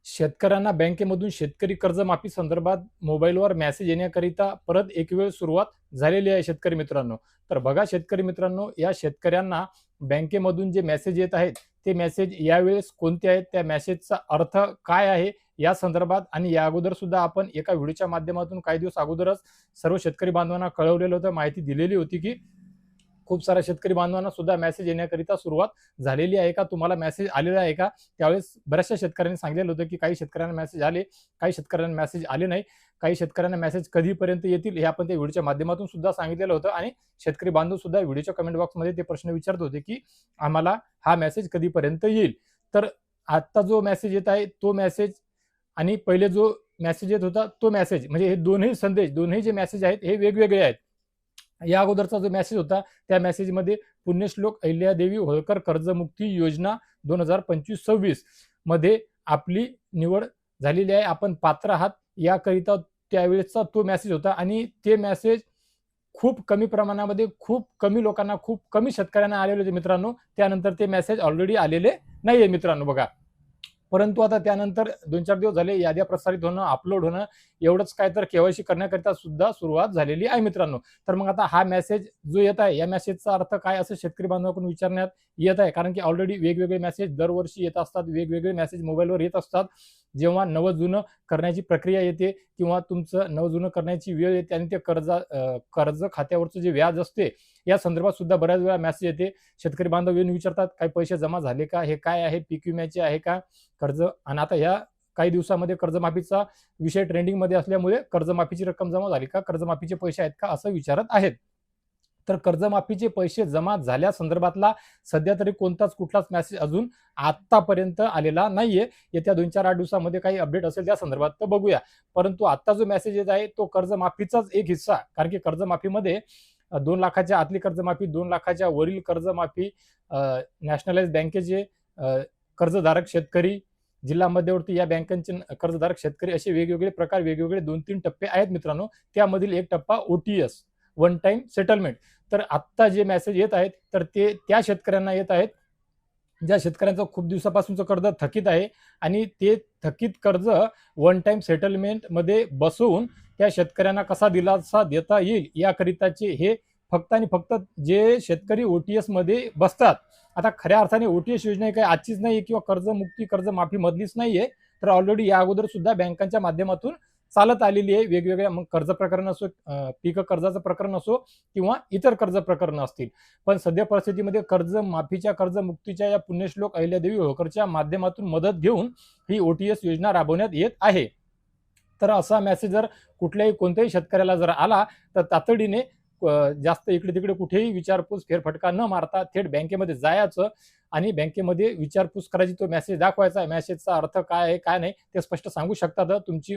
शेतकऱ्यांना बँकेमधून शेतकरी कर्जमाफी संदर्भात मोबाईलवर मेसेज येण्याकरिता परत एक वेळ सुरुवात झालेली आहे शेतकरी मित्रांनो. तर बघा शेतकरी मित्रांनो, या शेतकऱ्यांना बँकेमधून जे मेसेज येत आहेत ते मेसेज यावेळेस कोणते आहेत, त्या मेसेजचा अर्थ काय आहे या संदर्भात आणि या अगोदर सुद्धा आपण एका व्हिडिओच्या माध्यमातून काही दिवस अगोदरच सर्व शेतकरी बांधवांना कळवलेलं होतं, माहिती दिलेली होती की खूप साऱ्या शेतकरी बांधवांना सुद्धा मेसेज येण्याकरिता सुरुवात झालेली आहे का, तुम्हाला मेसेज आलेला आहे का. त्यावेळेस बऱ्याचशा शेतकऱ्यांनी सांगितलेलं होतं की काही शेतकऱ्यांना मेसेज आले, काही शेतकऱ्यांना मेसेज आले नाही, काही शेतकऱ्यांना मेसेज कधीपर्यंत येतील हे आपण त्या व्हिडिओच्या माध्यमातून सुद्धा सांगितलेलं होतं. आणि शेतकरी बांधव सुद्धा व्हिडिओच्या कमेंट बॉक्समध्ये ते प्रश्न विचारत होते की आम्हाला हा मेसेज कधीपर्यंत येईल. तर आता जो मेसेज येत आहे तो मेसेज आणि पहिले जो मेसेज येत होता तो मेसेज, म्हणजे हे दोन्ही संदेश, दोन्ही जे मेसेज आहेत हे वेगवेगळे आहेत. या अगोदरचा जो मेसेज होता त्या मेसेजमध्ये पुण्यश्लोक अहिल्यादेवी होळकर कर्जमुक्ती योजना 2025-26 मध्ये आपली निवड झालेली आहे, आपण पात्र आहात याकरिता त्यावेळेसचा तो मेसेज होता. आणि ते मेसेज खूप कमी प्रमाणामध्ये, खूप कमी लोकांना, खूप कमी शेतकऱ्यांना आलेले होते मित्रांनो. त्यानंतर ते मेसेज ऑलरेडी आलेले नाहीये मित्रांनो बघा. परंतु आता त्यानंतर 2-4 दिवस झाले याद्या प्रसारित होणं, अपलोड होणं, एवढंच काय तर केवायसी करण्याकरिता सुद्धा सुरुवात झालेली आहे मित्रांनो. तर मग आता हा मेसेज जो येत आहे या मेसेजचा अर्थ काय असं शेतकरी बांधवांकडून विचारण्यात येत आहे. कारण की ऑलरेडी वेगवेगळे मेसेज दरवर्षी येत असतात, वेगवेगळे मेसेज मोबाईलवर येत असतात. जेव्हा नवं जुनं करण्याची प्रक्रिया येते किंवा तुमचं नवं जुनं करण्याची वेळ येते आणि ते कर्ज खात्यावरचं जे व्याज असते या संदर्भात सुद्धा बऱ्याच वेळा मेसेज येते. शेतकरी बांधव येऊन विचारतात काही पैसे जमा झाले का, हे काय आहे, पीक विम्याचे आहे का कर्ज. आणि आता ह्या काही दिवसामध्ये कर्जमाफीचा विषय ट्रेंडिंगमध्ये असल्यामुळे कर्जमाफीची रक्कम जमा झाली का, कर्जमाफीचे पैसे आहेत का असं विचारत आहेत. तर कर्जमाफीचे पैसे जमा झाल्या संदर्भातला सध्या तरी कुठलाच मेसेज अजून आतापर्यंत आलेला नाहीये. येत्या 2-4-8 दिवसामध्ये काही अपडेट असेल त्या संदर्भात तर बघूया. परंतु आता जो मेसेज येत आहे तो कर्जमाफीचाच एक हिस्सा, कारण की कर्जमाफीमध्ये 2 लाखाच्या आतली कर्जमाफी, 2 लाखाच्या वरील कर्जमाफी, नॅशनलाइज बँकेचे कर्जधारक शेतकरी, जिल्हा मध्यवर्ती या बँकांचे कर्जधारक शेतकरी, असे वेगवेगळे प्रकार, वेगवेगळे 2-3 टप्पे आहेत मित्रांनो. त्यामधील एक टप्पा OTS, वन टाइम सेटलमेंट. तर आत्ता जे मेसेज येत आहेत तर ते त्या शेतकऱ्यांना येत आहेत ज्या शेतकऱ्यांचं खूप दिवसापासूनचं कर्ज थकीत आहे आणि ते थकीत कर्ज वन टाइम सेटलमेंटमध्ये बसवून त्या शेतकऱ्यांना कसा दिलासा देता येईल याकरिताचे हे फक्त आणि फक्त जे शेतकरी OTS मध्ये बसतात. आता खऱ्या अर्थाने OTS योजना काही आजचीच नाही किंवा कर्जमुक्ती कर्जमाफी मधलीच नाहीये. तर ऑलरेडी या अगोदर सुद्धा बँकांच्या माध्यमातून चालत आलेली आहे. वेगवेगळ्या मग कर्ज प्रकरण असो, पीक कर्जाचं प्रकरण असो किंवा इतर कर्ज प्रकरण असतील. पण सध्या परिस्थितीमध्ये कर्जमाफीच्या कर्जमुक्तीच्या या पुण्यश्लोक अहिल्यादेवी होळकरच्या माध्यमातून मदत घेऊन ही OTS योजना राबवण्यात येत आहे. तर असा मेसेज जर कुठल्याही कोणत्याही शेतकऱ्याला जर आला तर तातडीने जास्त इकडे तिकडे कुठेही विचारपूस फेरफटका न मारता थेट बँकेमध्ये जायचं आणि बँकेमध्ये विचारपूस करायची, तो मेसेज दाखवायचा. मेसेजचा अर्थ काय आहे काय नाही ते स्पष्ट सांगू शकतात. तुमची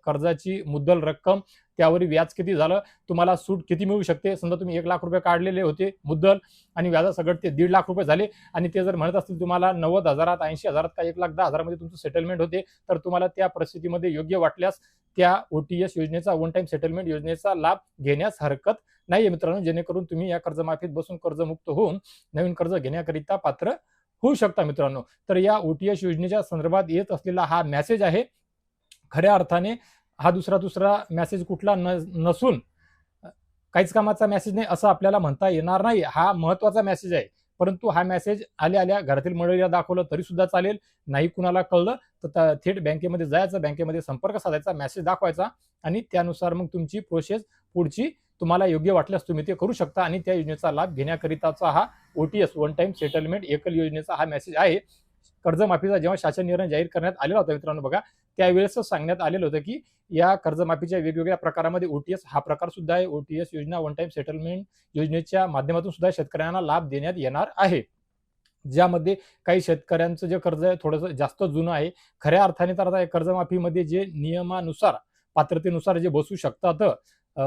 कर्जाची मुद्दल रक्कम, त्यावर व्याज किती झालं, तुम्हाला सूट किती मिळू शकते. समजा तुम्ही 1 लाख रुपये काढलेले होते मुद्दल आणि व्याजासकट ते 1.5 लाख रुपये झाले आणि ते जर म्हणत असतील तुम्हाला 90,000, 80,000 का 1,10,000 मध्ये तुमचं सेटलमेंट होते, तर तुम्हाला त्या परिस्थितीमध्ये योग्य वाटल्यास त्या OTS योजनेचा, वन टाइम सेटलमेंट योजनेचा लाभ घेण्यास हरकत नाहीये मित्रांनो. जेणेकरून तुम्ही या कर्जमाफीत बसून कर्जमुक्त होऊन नवीन कर्ज घेण्याकरिता पात्र होऊ शकता मित्रांनो. तर या OTS योजनेच्या संदर्भात येत असलेला हा मेसेज आहे. खऱ्या अर्थाने हा दुसरा मेसेज कुठला नसून काहीच कामाचा मेसेज नाही असं आपल्याला म्हणता येणार नाही. हा महत्वाचा मेसेज आहे. परंतु हा मेसेज आल्या घरातील मंडळीला दाखवलं तरी सुद्धा चालेल. नाही कुणाला कळलं तर थेट बँकेमध्ये जायचं, बँकेमध्ये संपर्क साधायचा, मेसेज दाखवायचा आणि त्यानुसार मग तुमची प्रोसेस पुढची तुम्हाला योग्य वाटल्यास तुम्ही ते करू शकता आणि त्या योजनेचा लाभ घेण्याकरिताचा हा OTS, वन टाइम सेटलमेंट एकल योजनेचा हा मेसेज आहे. कर्जमाफीचा जेव्हा शासन निर्णय जाहीर करण्यात आलेला होता मित्रांनो बघा, त्यावेळेस सांगण्यात आलेलं होतं की या कर्जमाफीच्या वेगवेगळ्या प्रकारामध्ये OTS हा प्रकार सुद्धा आहे. OTS योजना, वन टाइम सेटलमेंट योजनेच्या माध्यमातून सुद्धा शेतकऱ्यांना लाभ देण्यात येणार आहे. ज्यामध्ये काही शेतकऱ्यांचं जे कर्ज आहे थोडंसं जास्त जुनं आहे. खऱ्या अर्थाने तर आता कर्जमाफीमध्ये जे नियमानुसार, पात्रतेनुसार जे बसू शकतात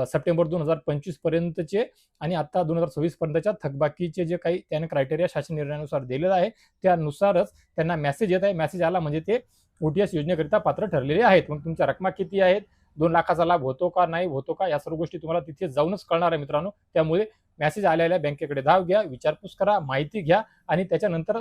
सप्टेंबर 2025 पर्यंतचे आणि आता 2026 पर्यंतच्या थकबाकीचे जे काही त्याने क्रायटेरिया शासन निर्णयानुसार दिलेला आहे त्यानुसारच त्यांना मेसेज येत आहे. मेसेज आला म्हणजे ते OTS योजनेकरिता पात्र ठरलेले आहेत. मग तुमच्या रकमा किती आहेत, 2 लाखाचा लाभ होतो का नाही होतो का, या सर्व गोष्टी तुम्हाला तिथे जाऊनच कळणार आहे मित्रांनो. त्यामुळे मेसेज आलेल्या बँकेकडे धाव घ्या, विचारपूस करा, माहिती घ्या आणि त्याच्यानंतर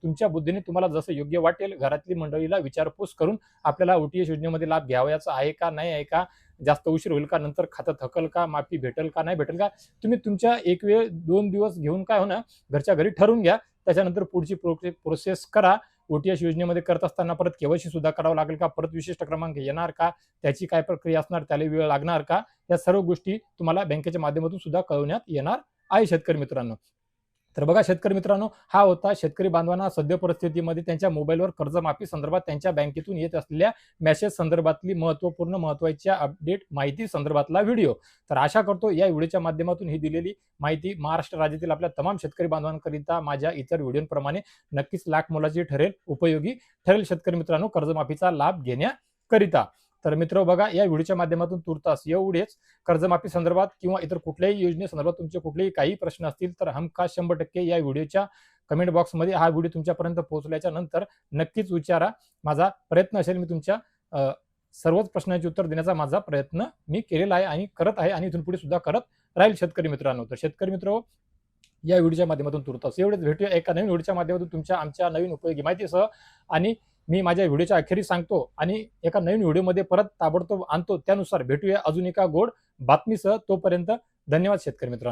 तुमच्या बुद्धीने तुम्हाला जसं योग्य वाटेल घरातली मंडळीला विचारपूस करून आपल्याला OTS योजनेमध्ये लाभ घ्यावयाचा आहे का, नाही आहे का, जास्त उशीर होईल का, नंतर खातं थकल का, माफी भेटेल का, नाही भेटेल का, तुम्ही तुमच्या एक वेळ 2 दिवस घेऊन काय होणार घरच्या घरी ठरवून घ्या. त्याच्यानंतर पुढची प्रोसेस करा. OTS योजनेमध्ये करत असताना परत KYC सुद्धा करावं लागेल का, परत विशिष्ट क्रमांक येणार का, त्याची काय प्रक्रिया असणार, त्याला वेळ लागणार का, या सर्व गोष्टी तुम्हाला बँकेच्या माध्यमातून सुद्धा कळवण्यात येणार आहे शेतकरी मित्रांनो. तर बघा शेतकरी मित्रांनो, हा होता शेतकरी बांधवांना सद्य परिस्थितीमध्ये त्यांच्या मोबाईलवर कर्जमाफी संदर्भात त्यांच्या बँकेतून येत असलेल्या मेसेज संदर्भातली महत्त्वपूर्ण अपडेट माहिती संदर्भातला व्हिडिओ. तर आशा करतो या व्हिडिओच्या माध्यमातून ही दिलेली माहिती महाराष्ट्र राज्यातील आपल्या तमाम शेतकरी बांधवांकरिता माझ्या इतर व्हिडिओप्रमाणे नक्कीच लाख मोलाची ठरेल, उपयोगी ठरेल शेतकरी मित्रांनो कर्जमाफीचा लाभ घेण्याकरिता. तर मित्र बघा या व्हिडिओच्या माध्यमातून तुर्तास एवढेच. कर्जमाफी संदर्भात किंवा इतर कुठल्याही योजनेसंदर्भात तुमचे कुठलेही काही प्रश्न असतील तर हमखास 100% या व्हिडिओच्या कमेंट बॉक्समध्ये हा व्हिडिओ तुमच्यापर्यंत पोहोचल्याच्या नंतर नक्कीच विचारा. माझा प्रयत्न असेल मी तुमच्या सर्वच प्रश्नांचे उत्तर देण्याचा माझा प्रयत्न मी केलेला आहे आणि करत आहे आणि इथून पुढे सुद्धा करत राहील शेतकरी मित्रांनो. तर शेतकरी मित्र या व्हिडिओच्या माध्यमातून तुर्तास एवढेच. भेटूया एका नवीन व्हिडिओच्या माध्यमातून आमच्या नवीन उपयोगी माहितीसह. आणि मी माझ्या व्हिडिओच्या अखेरी सांगतो आणि एका नवीन व्हिडिओमध्ये परत ताबडतोब आणतो. त्यानुसार भेटूया अजून एका गोड बातमीसह. तोपर्यंत धन्यवाद शेतकरी मित्रांनो.